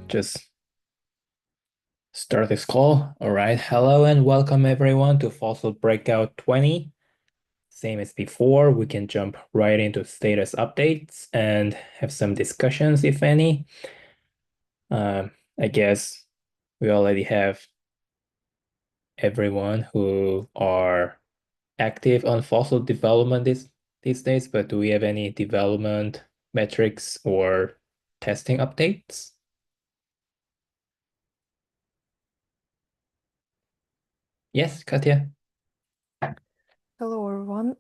just start this call. All right. Hello and welcome everyone to FOCIL Breakout 20. Same as before, we can jump right into status updates and have some discussions, if any. I guess we already have everyone who are active on fossil development these days, but do we have any development metrics or testing updates? Yes, Katya? Hello, everyone.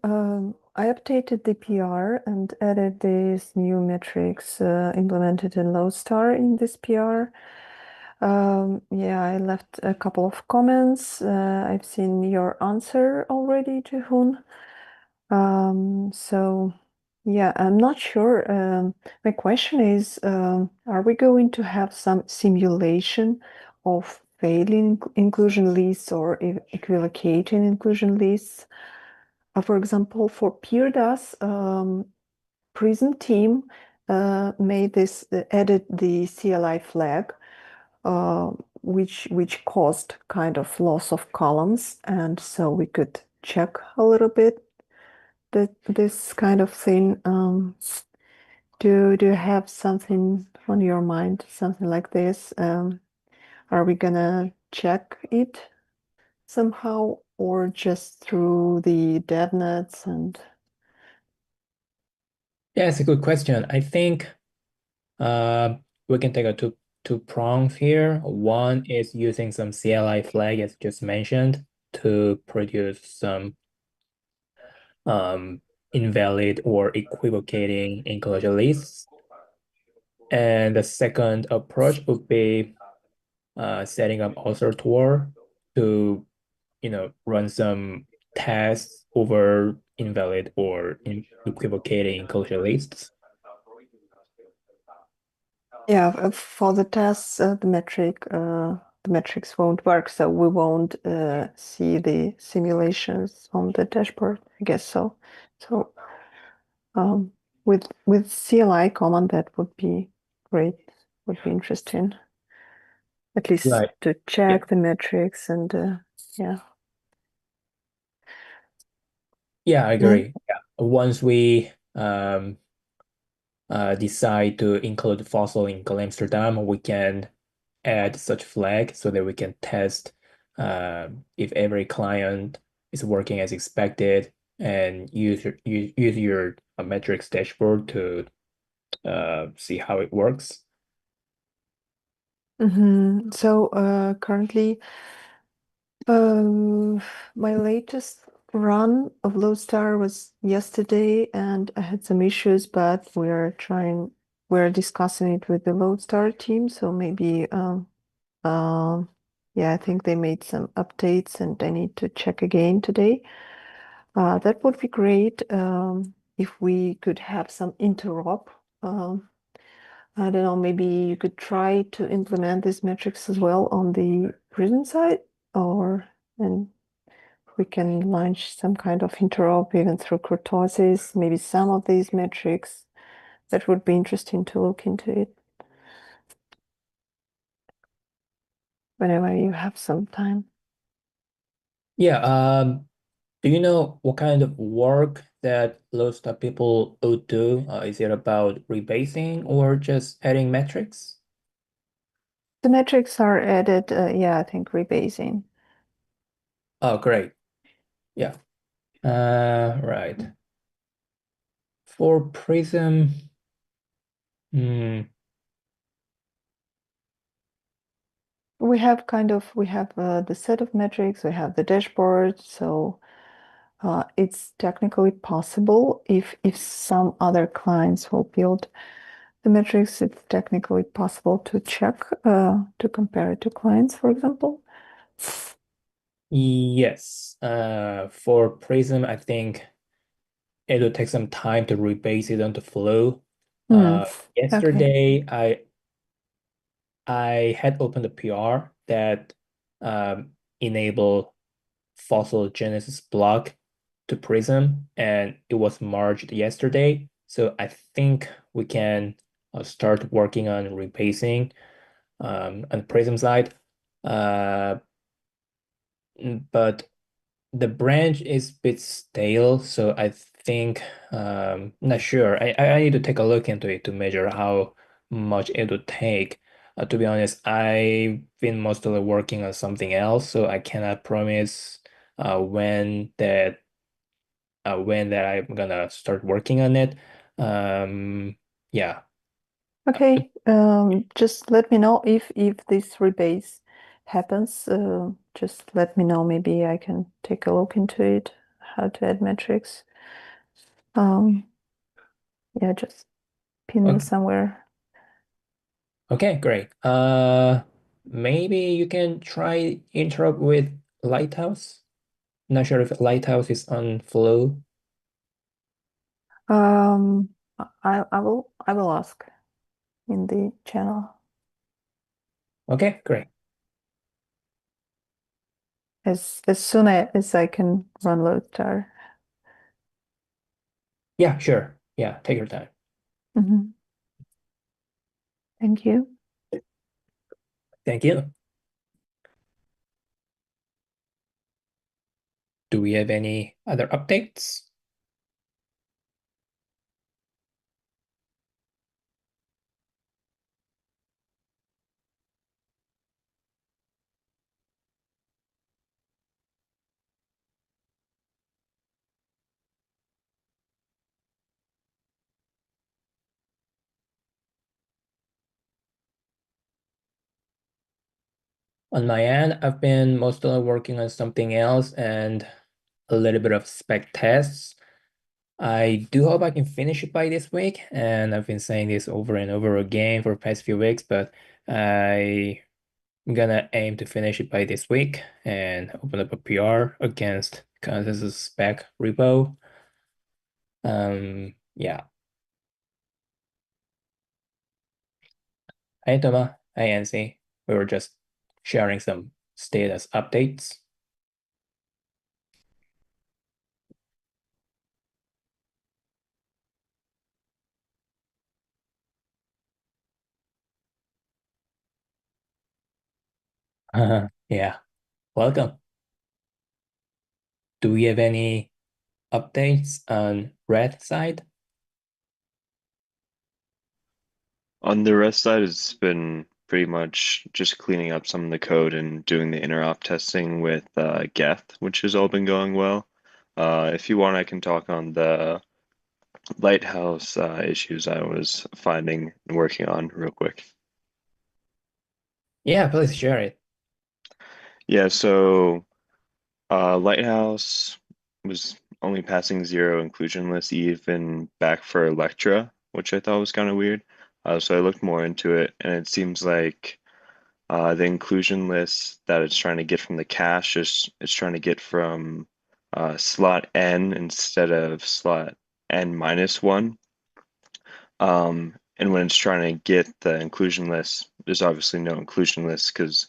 I updated the PR and added these new metrics implemented in Lodestar in this PR. Yeah, I left a couple of comments. I've seen your answer already, Jehun. So, yeah, I'm not sure. My question is, are we going to have some simulation of failing inclusion lists or equivocating inclusion lists? For example, for PeerDAS, Prism team made this added the CLI flag, uh, which caused kind of loss of columns, and so we could check a little bit that this kind of thing. Do you have something on your mind, something like this? Are we gonna check it somehow, or just through the DevNets and Yeah, it's a good question. I think we can take a two prongs here. One is using some CLI flag, as just mentioned, to produce some invalid or equivocating inclusion lists. And the second approach would be setting up author tour to, run some tests over invalid or equivocating inclusion lists. yeah, for the tests, the metrics won't work, so we won't see the simulations on the dashboard. I guess so. So um, with CLI command, that would be great. Would be interesting, at least Right. to Yeah. check the metrics and yeah. Yeah, I Mm. agree. Yeah. Once we decide to include fossil in Amsterdam, we can add such flag so that we can test if every client is working as expected and use your metrics dashboard to see how it works. So currently, um, my latest run of Lodestar was yesterday, and I had some issues, but we're discussing it with the Lodestar team. So maybe, yeah, I think they made some updates, and I need to check again today. That would be great if we could have some interop. Um, I don't know, maybe you could try to implement these metrics as well on the prison side, or and we can launch some kind of interop even through kurtosis, maybe some of these metrics. That would be interesting to look into it whenever you have some time. Yeah, do you know what kind of work that Lodestar people would do? Is it about rebasing or just adding metrics? The metrics are added, yeah, I think rebasing. Oh, great. Yeah. Right. For Prism, hmm, We have the set of metrics, we have the dashboard, so it's technically possible if some other clients will build the metrics, it's technically possible to check to compare it to clients, for example. yes. For Prism, I think it will take some time to rebase it onto Flow. Hmm. Okay. Yesterday, I had opened a PR that enable fossil genesis block to Prism, and it was merged yesterday. So I think we can start working on rebasing. on the Prism side. Uh, but the branch is a bit stale, so I think not sure. I need to take a look into it to measure how much it would take. To be honest, I've been mostly working on something else, so I cannot promise uh, when that when that I'm gonna start working on it. Yeah. Okay, just let me know if this rebase happens. Just let me know. Maybe I can take a look into it, how to add metrics. Um, yeah, just pin me Okay, somewhere. okay, great. Maybe you can try interrupt with Lighthouse. Not sure if Lighthouse is on flow. Um, I will ask in the channel Okay, great. as soon as I can run load star. Yeah, sure. Yeah, take your time. Mhm. Thank you. Thank you. Do we have any other updates? On my end, I've been mostly working on something else and a little bit of spec tests. I do hope I can finish it by this week, and I've been saying this over and over again for the past few weeks, but I'm gonna aim to finish it by this week and open up a PR against consensus spec repo. Yeah. Hey Toma, hey Nancy. We were just sharing some status updates. Yeah, welcome. Do we have any updates on red side? On the rest side, it's been pretty much just cleaning up some of the code and doing the interop testing with Geth, which has all been going well. If you want, I can talk on the Lighthouse issues I was finding and working on real quick. Yeah, please share it. Yeah, so Lighthouse was only passing zero inclusionless even back for Electra, which I thought was kind of weird. So I looked more into it, and it seems like the inclusion list that it's trying to get from the cache is it's trying to get from slot n instead of slot n minus one. And when it's trying to get the inclusion list, there's obviously no inclusion list because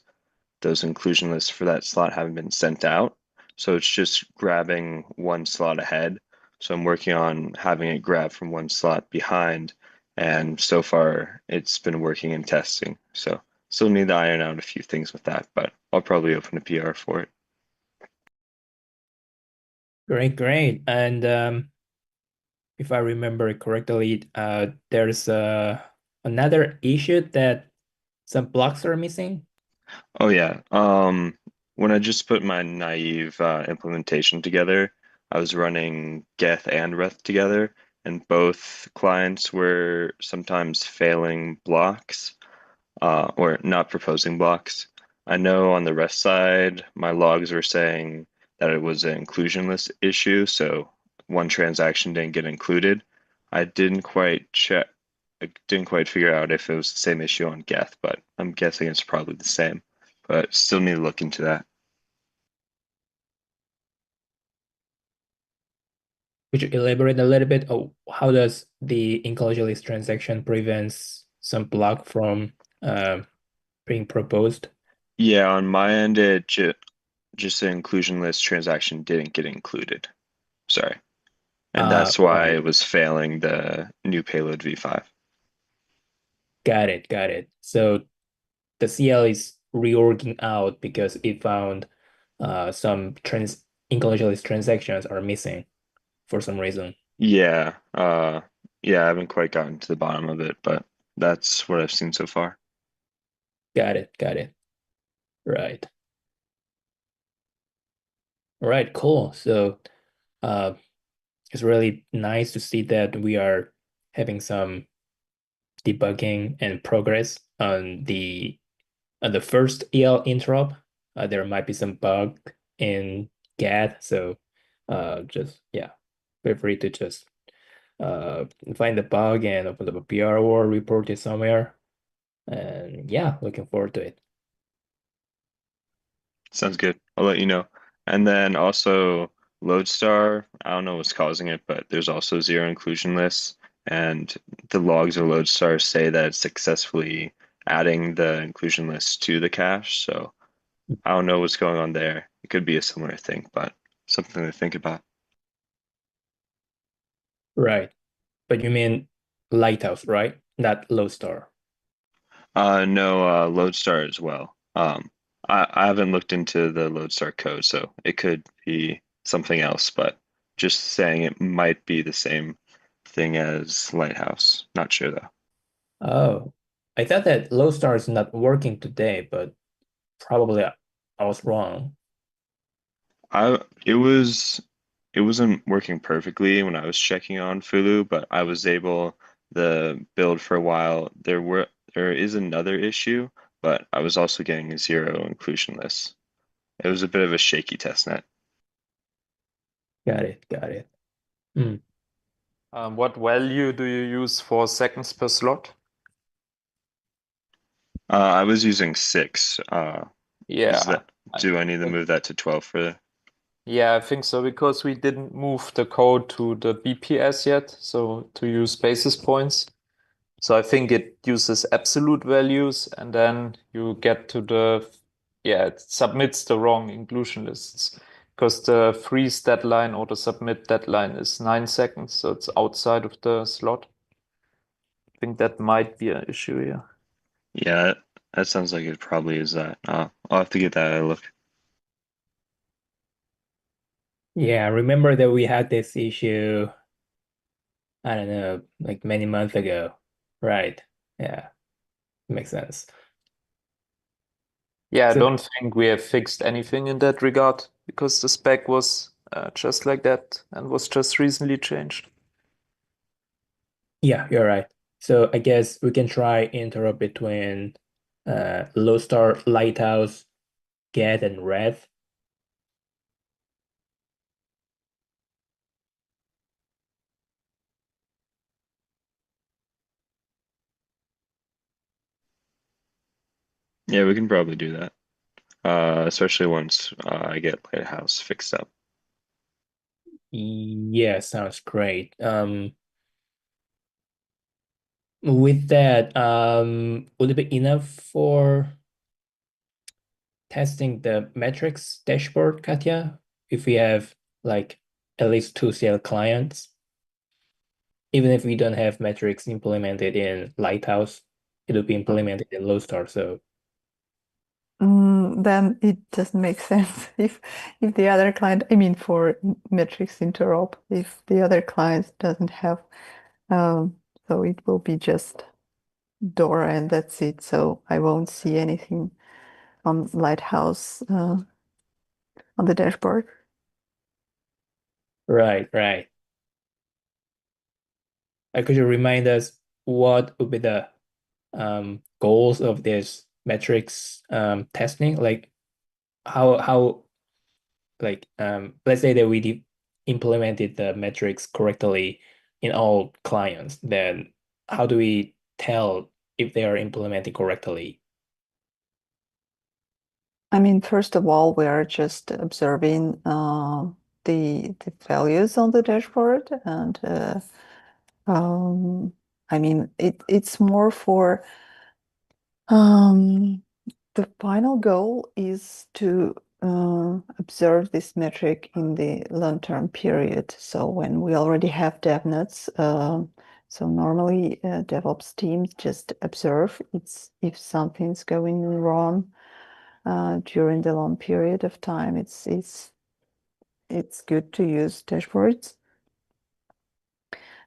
those inclusion lists for that slot haven't been sent out. So it's just grabbing one slot ahead. So I'm working on having it grab from one slot behind. And so far, it's been working in testing. So still need to iron out a few things with that, but I'll probably open a PR for it. Great, great. And if I remember correctly, there's another issue that some blocks are missing. Oh yeah. When I just put my naive implementation together, I was running Geth and Reth together, and both clients were sometimes failing blocks, or not proposing blocks. I know on the rest side, my logs were saying that it was an inclusionless issue, so one transaction didn't get included. I didn't quite check, I didn't quite figure out if it was the same issue on Geth, but I'm guessing it's probably the same. But still need to look into that. Could you elaborate a little bit? Oh, how does the inclusionless transaction prevents some block from uh, being proposed? Yeah, on my end, it just the inclusion list transaction didn't get included. Sorry. And that's why Right. it was failing the new payload v5. Got it, got it. So the CL is reorging out because it found some incognito transactions are missing for some reason. Yeah, yeah, I haven't quite gotten to the bottom of it, but that's what I've seen so far. Got it, got it. Right. All right, cool. So uh, it's really nice to see that we are having some debugging and progress on the first EL interrupt. There might be some bug in GET, so just yeah, feel free to just find the bug and open up a PR or report it somewhere. And yeah, looking forward to it. Sounds good. I'll let you know. And then also Lodestar, I don't know what's causing it, but there's also zero inclusion lists, and the logs of Lodestar say that it's successfully adding the inclusion list to the cache. So I don't know what's going on there. It could be a similar thing, but something to think about. Right. But you mean Lighthouse, right? Not Lodestar. No, Lodestar as well. I haven't looked into the Lodestar code, so it could be something else, but just saying it might be the same thing as Lighthouse. Not sure though. Oh, I thought that Lodestar is not working today, but probably I was wrong. I it wasn't working perfectly when I was checking on Fulu, but I was able the build for a while. There is another issue, but I was also getting a zero inclusion list. It was a bit of a shaky test net. Got it, got it. Hmm. What value do you use for seconds per slot? I was using 6. Is Yeah, that do I need to I- move that to 12 for yeah, I think so because we didn't move the code to the BPS yet, so to use basis points. So I think it uses absolute values and then you get to yeah, it submits the wrong inclusion lists because the freeze deadline or the submit deadline is 9 seconds, so it's outside of the slot. I think that might be an issue here. Yeah, that sounds like it probably is that. I'll have to get that a look. Yeah, I remember that we had this issue, I don't know, like many months ago. Right. Yeah, makes sense. Yeah, I So don't think we have fixed anything in that regard because the spec was just like that and was just recently changed. yeah, you're right. So I guess we can try interrupt between Lodestar, Lighthouse, Get, and Red. Yeah, we can probably do that. Especially once I get Lighthouse fixed up. Yeah, sounds great. With that, would it be enough for testing the metrics dashboard, Katya? If we have like at least two CL clients, even if we don't have metrics implemented in Lighthouse, it will be implemented in Lodestar. So Then it doesn't make sense if the other client, I mean, for metrics interop, if the other client doesn't have, um, so it will be just Dora and that's it. So I won't see anything on Lighthouse on the dashboard. right, right. Could you remind us what would be the goals of this metrics testing? Like how like let's say that we implemented the metrics correctly in all clients, then how do we tell if they are implementing correctly? I mean, first of all, we are just observing the values on the dashboard, and um, I mean, it's more for the final goal is to observe this metric in the long-term period. So when we already have DevNets, So normally DevOps teams just observe if something's going wrong during the long period of time. It's good to use dashboards,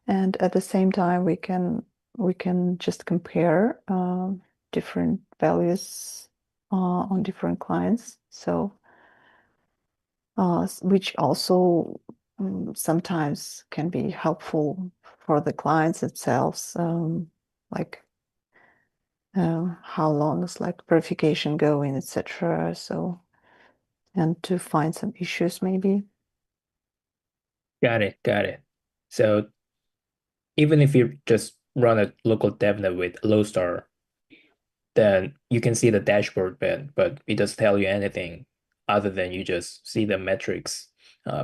and at the same time we can just compare different values on different clients. So which also sometimes can be helpful for the clients themselves, like how long is like verification going, etc. So, and to find some issues maybe. Got it, got it. So even if you just run a local DevNet with Lodestar, then you can see the dashboard bit, but it doesn't tell you anything other than you just see the metrics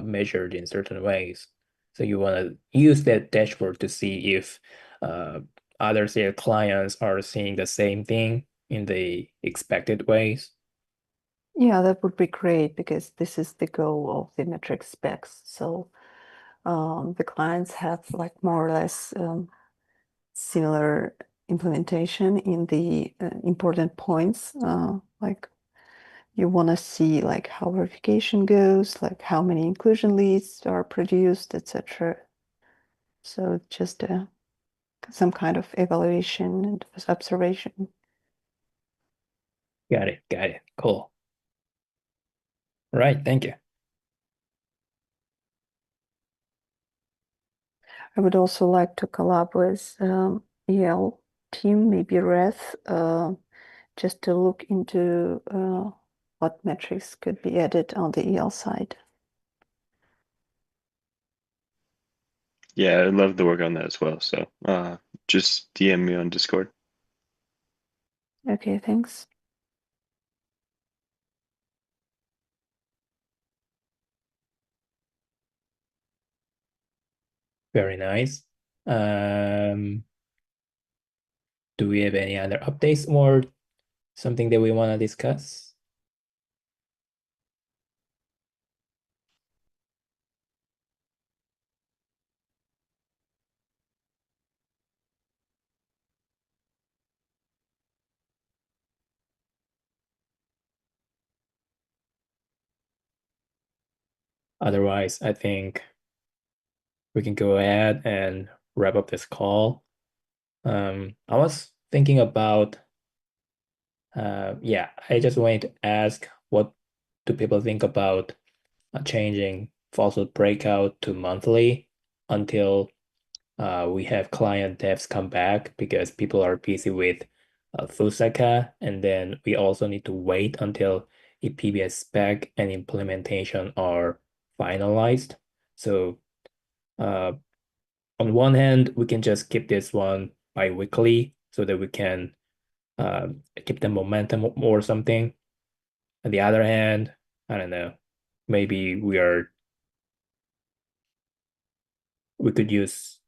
measured in certain ways. So you want to use that dashboard to see if other say clients are seeing the same thing in the expected ways. Yeah, that would be great because this is the goal of the metric specs. So the clients have like more or less similar implementation in the important points, like you want to see like how verification goes, like how many inclusion lists are produced, etc. So just some kind of evaluation and observation. Got it, got it. Cool. Right, thank you. I would also like to collab with EL team, maybe Reth, just to look into what metrics could be added on the EL side. Yeah, I'd love to work on that as well. So just DM me on Discord. Okay, thanks. Very nice. Do we have any other updates or something that we want to discuss? Otherwise, I think we can go ahead and wrap up this call. I was thinking about, yeah, I just wanted to ask what do people think about changing FOCIL Breakout to monthly until we have client devs come back because people are busy with Fusaka, and then we also need to wait until a PBS spec and implementation are finalized. So on one hand, we can just keep this one bi-weekly so that we can uh, keep the momentum or something. On the other hand, I don't know, maybe we could use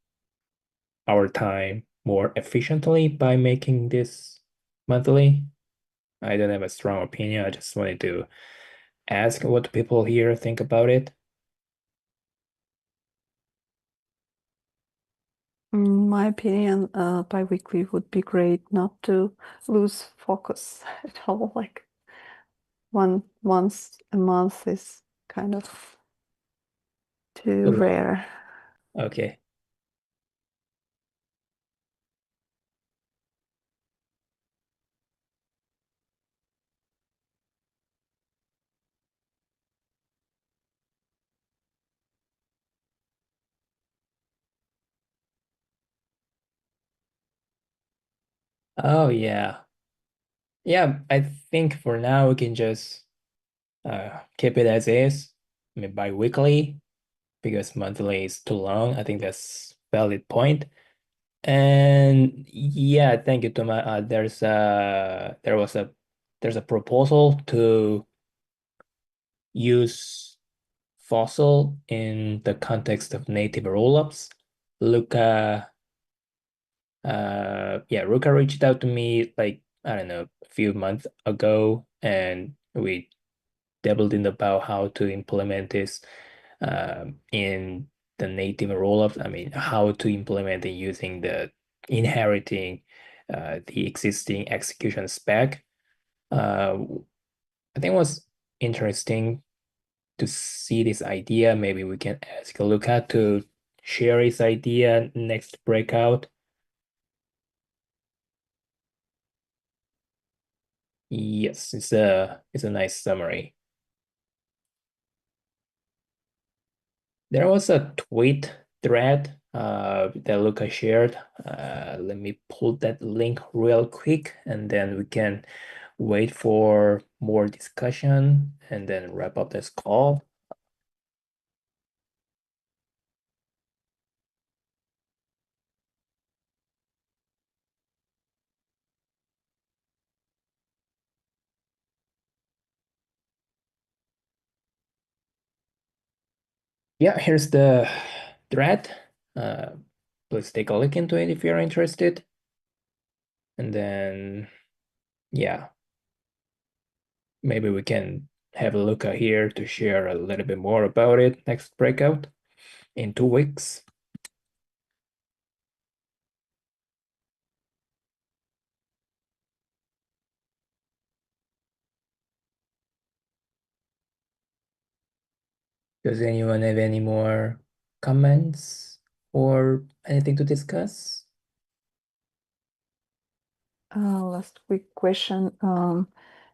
our time more efficiently by making this monthly. I don't have a strong opinion. I just wanted to ask what people here think about it. In my opinion, bi-weekly would be great, not to lose focus at all. Like once a month is kind of too Cool. rare. Okay. Oh yeah. Yeah, I think for now we can just keep it as is. I mean bi-weekly because monthly is too long. I think that's valid point. And yeah, thank you, Toma. There's a proposal to use FOSSIL in the context of native rollups. Luca, yeah, Luca reached out to me like I don't know a few months ago, and we dabbled in about how to implement this in the native rollups. I mean, how to implement it using the inheriting the existing execution spec. I think it was interesting to see this idea. Maybe we can ask Luca to share his idea next breakout. Yes, it's a nice summary. There was a tweet thread that Luca shared. Let me pull that link real quick, and then we can wait for more discussion and then wrap up this call. Yeah, here's the thread. Please take a look into it if you're interested. And then, yeah, maybe we can have a look at here to share a little bit more about it next breakout in 2 weeks. Does anyone have any more comments or anything to discuss? Last quick question.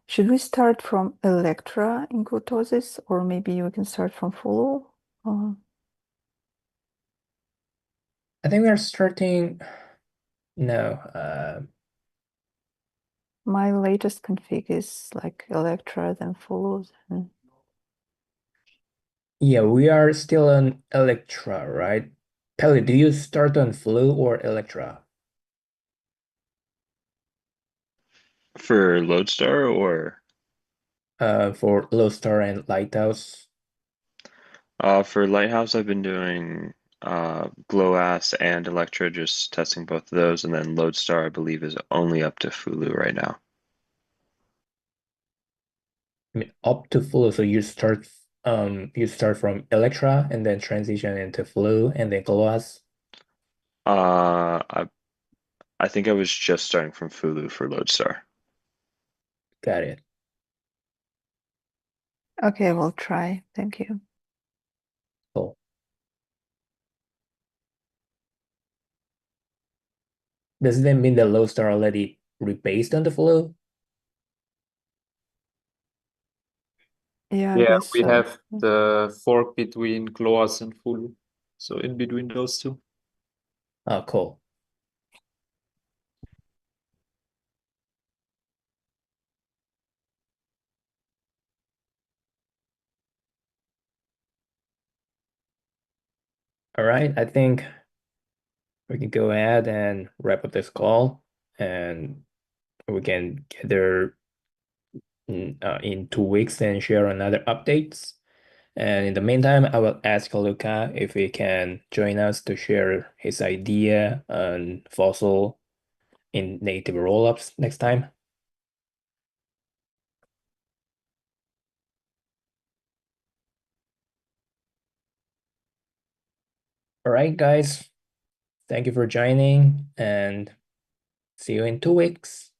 Should we start from Electra in kurtosis, or maybe we can start from Follow? I think we're starting. No, My latest config is like Electra, then Follows. yeah, we are still on Electra, right? Peli, do you start on Flu or Electra? For Lodestar or For Lodestar and Lighthouse. for Lighthouse, I've been doing GLOASS and Electra, just testing both of those, and then Lodestar, I believe, is only up to Fulu right now. I mean, up to Flu, so you start from Electra and then transition into Flu and then GLOASS. Uh, I I think I was just starting from Fulu for Lodestar. Got it. Okay, we'll try. Thank you. Cool. Does that mean the Lodestar already rebased on the Flu? Yeah, I Yeah, guess we so. have the fork between GLOASS and Fulu. So in between those two. Oh, cool. All right, I think we can go ahead and wrap up this call, and we can gather in 2 weeks and share another updates. And in the meantime, I will ask Luca if he can join us to share his idea on FOCIL in native rollups next time. All right, guys. Thank you for joining and see you in 2 weeks.